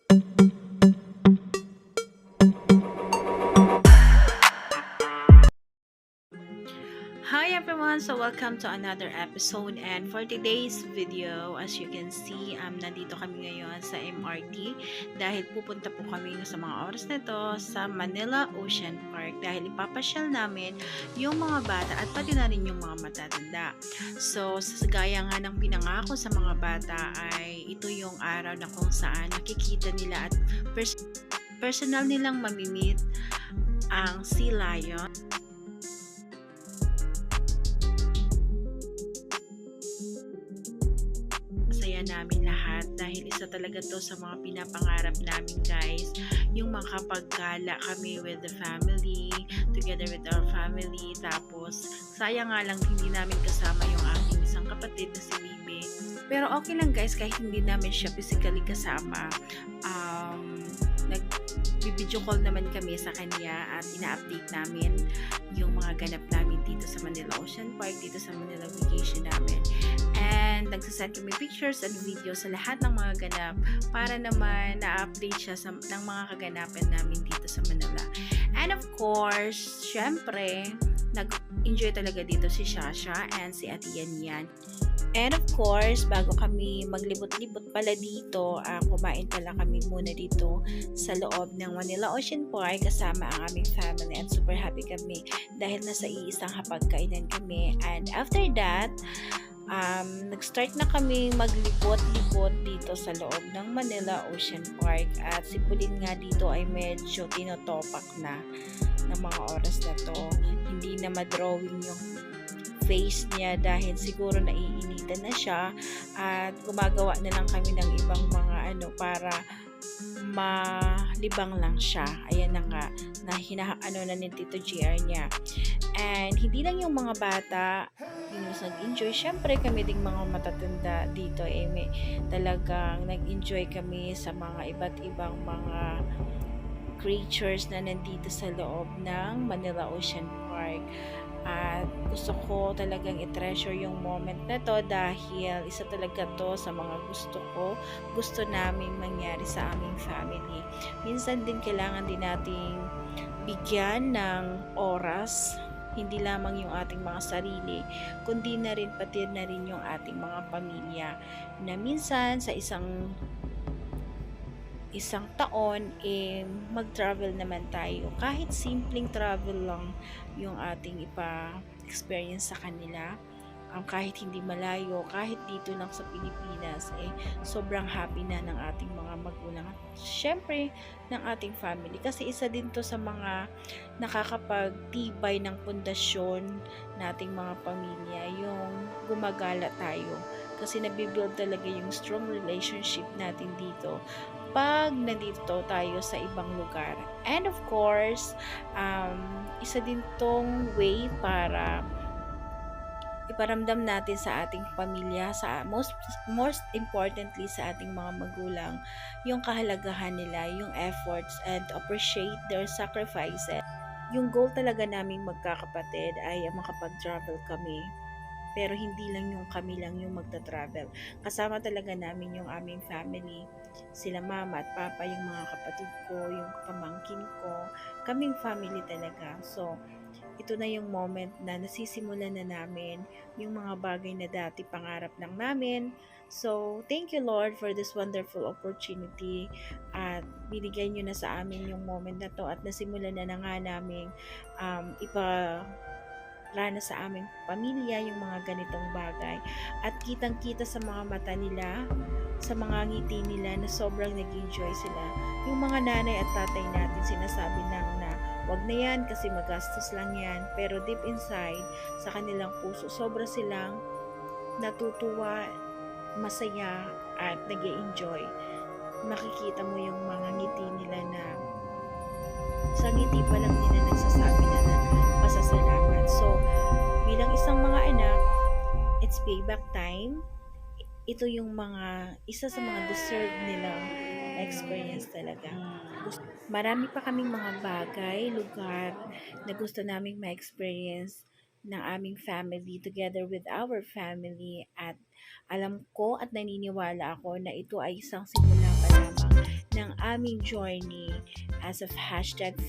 Hi everyone! So welcome to another episode, and for today's video, as you can see, nandito kami ngayon sa MRT dahil pupunta po kami sa mga oras na to sa Manila Ocean Park dahil ipapasyal namin yung mga bata at pati na rin yung mga matatanda. So sa gaya nga ng pinangako sa mga bata ay ito yung araw na kung saan nakikita nila at personal nilang mamimit ang sea lion. Saya namin lahat dahil isa talaga to sa mga pinapangarap namin, guys, yung makapagkala kami with the family, together with our family. Tapos sayang nga lang hindi namin kasama yung aking isang kapatid na si Bibi, pero okay lang, guys, kahit hindi namin siya physically kasama. Nag video call naman kami sa kanya at ina-update namin yung mga ganap namin dito sa Manila Ocean Park, dito sa Manila vacation namin. And nagsasend kami pictures and videos sa lahat ng mga ganap para naman na-update siya ng mga kaganapan namin dito sa Manila. And of course, syempre, nag-enjoy talaga dito si Shasha and si Ate Yan. And of course, bago kami maglibot-libot pala dito, kumain pala kami muna dito sa loob ng Manila Ocean Park kasama ang aming family, and super happy kami dahil nasa iisang hapagkainan kami. And after that, nag-start na kami maglibot-libot dito sa loob ng Manila Ocean Park, at si Pauline nga dito ay medyo tinotopak na ng mga oras na to. Hindi na madrawing yung face niya dahil siguro naiinitan na siya, at gumagawa na lang kami ng ibang mga para malibang lang siya. Ayan na nga, na na ni Tito GR niya. And hindi lang yung mga bata yung nag-enjoy, syempre kami ding mga matatanda dito may talagang nag-enjoy kami sa mga iba't ibang mga creatures na nandito sa loob ng Manila Ocean Park. At gusto ko talagang i-treasure yung moment na to dahil isa talaga to sa mga gusto naming mangyari sa aming family. Minsan din kailangan din nating bigyan ng oras, hindi lamang yung ating mga sarili, kundi na rin pati na rin yung ating mga pamilya, na minsan sa isang taon mag-travel naman tayo, kahit simpleng travel lang yung ating ipa-experience sa kanila, kahit hindi malayo, kahit dito lang sa Pilipinas, sobrang happy na ng ating mga magulang at syempre ng ating family, kasi isa din to sa mga nakakapagtibay ng pundasyon nating mga pamilya, yung gumagala tayo, kasi nabibuild talaga yung strong relationship natin dito pag nandito tayo sa ibang lugar. And of course, isa din tong way para iparamdam natin sa ating pamilya, sa most importantly sa ating mga magulang, yung kahalagahan nila, yung efforts, and appreciate their sacrifices. Yung goal talaga naming magkakapatid ay makapag-travel kami, pero hindi lang yung kami lang yung magta-travel. Kasama talaga namin yung aming family, sila mama at papa, yung mga kapatid ko, yung pamangkin ko, kaming family talaga. So, ito na yung moment na nasisimulan na namin yung mga bagay na dati pangarap lang namin. So, thank you Lord for this wonderful opportunity, at binigay nyo na sa amin yung moment na to, at nasimulan na nga namin rana sa aming pamilya yung mga ganitong bagay, at kitang-kita sa mga mata nila, sa mga ngiti nila, na sobrang nag-enjoy sila. Yung mga nanay at tatay natin sinasabi lang na wag na yan kasi magastos lang yan, pero deep inside sa kanilang puso sobra silang natutuwa, masaya, at nag-enjoy. Makikita mo yung mga ngiti nila na sa ngiti pa lang nila nagsasabi na pasasalamat. So, bilang isang mga anak, it's payback time. Ito yung isa sa mga deserve nilang experience talaga. Marami pa kaming mga bagay, lugar na gusto naming ma-experience ng aming family together with our family, at alam ko at naniniwala ako na ito ay isang simula pa lamang ng aming journey as of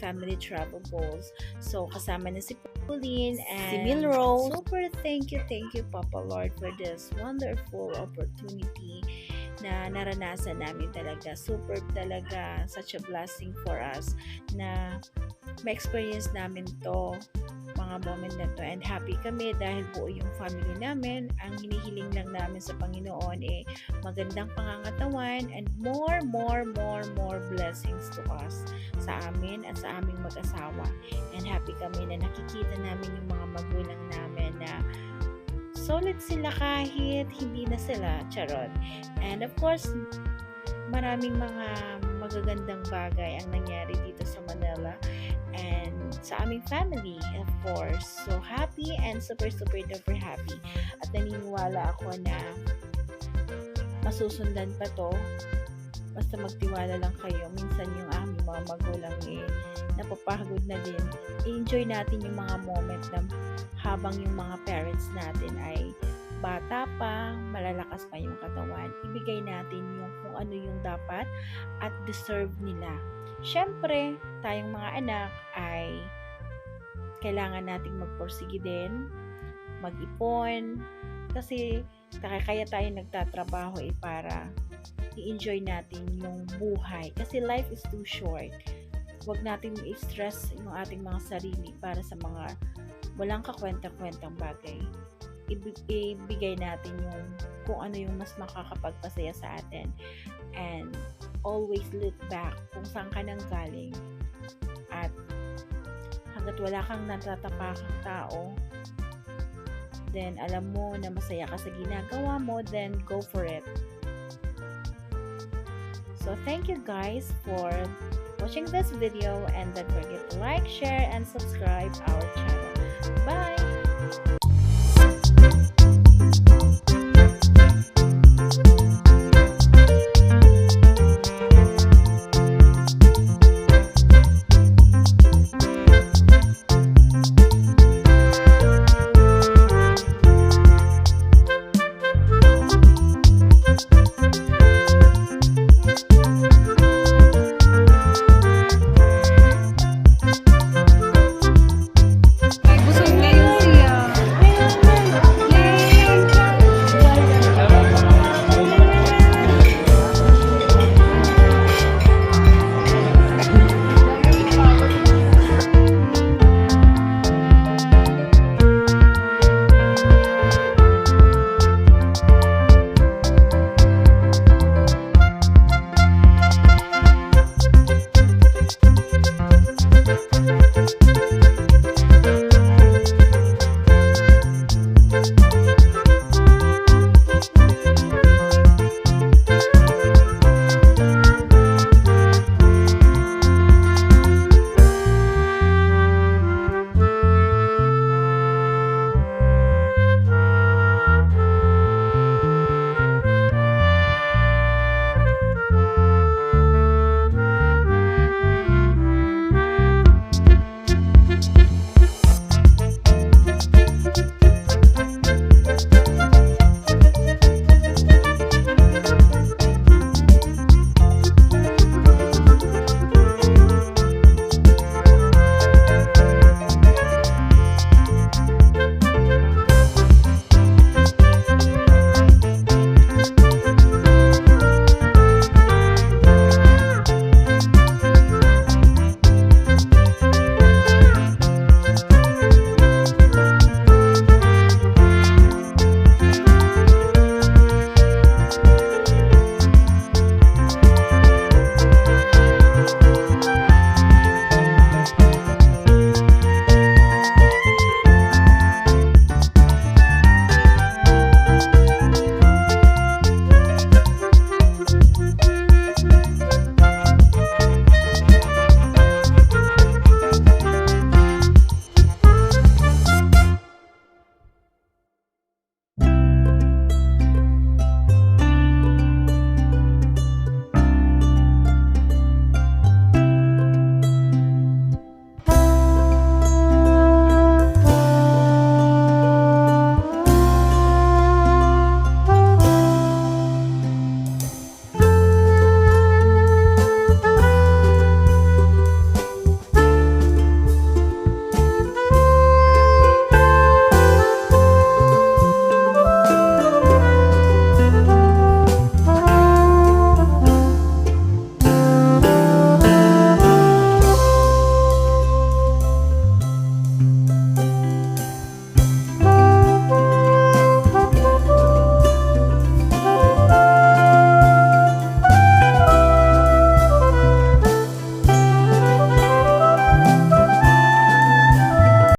#family travel goals. So, kasama na si Pauline and Si Milrose. Super thank you Papa Lord for this wonderful opportunity na naranasan namin talaga. Super talaga, such a blessing for us na ma-experience namin to, mga moment na to, and happy kami dahil buo yung family namin. Ang hinihiling lang namin sa Panginoon magandang pangangatawan and more blessings to us, sa amin at sa aming mag-asawa. And happy kami na nakikita namin yung mga magulang namin na solid sila kahit hindi na sila, charot. And of course, maraming mga magagandang bagay ang nangyari dito sa Manila and sa aming family, of course. So happy and super duper happy. At naniniwala ako na masusundan pa to. Basta magtiwala lang kayo. Minsan yung aming mga magulang napapagod na din. I-enjoy natin yung mga moment na habang yung mga parents natin ay bata pa, malalakas pa yung katawan. Ibigay natin yung kung ano yung dapat at deserve nila. Siyempre, tayong mga anak ay kailangan nating magpursige din, mag-ipon, kasi kaya tayo nagtatrabaho para i-enjoy natin yung buhay. Kasi life is too short. Huwag natin i-stress yung ating mga sarili para sa mga walang kakwenta-kwentang bagay. Ibigay natin yung kung ano yung mas makakapagpasaya sa atin. And always look back kung saan ka nang galing. At hanggat wala kang natatapakang tao, then alam mo na masaya ka sa ginagawa mo, then go for it. So thank you guys for watching this video, and don't forget to like, share, and subscribe our channel. Bye!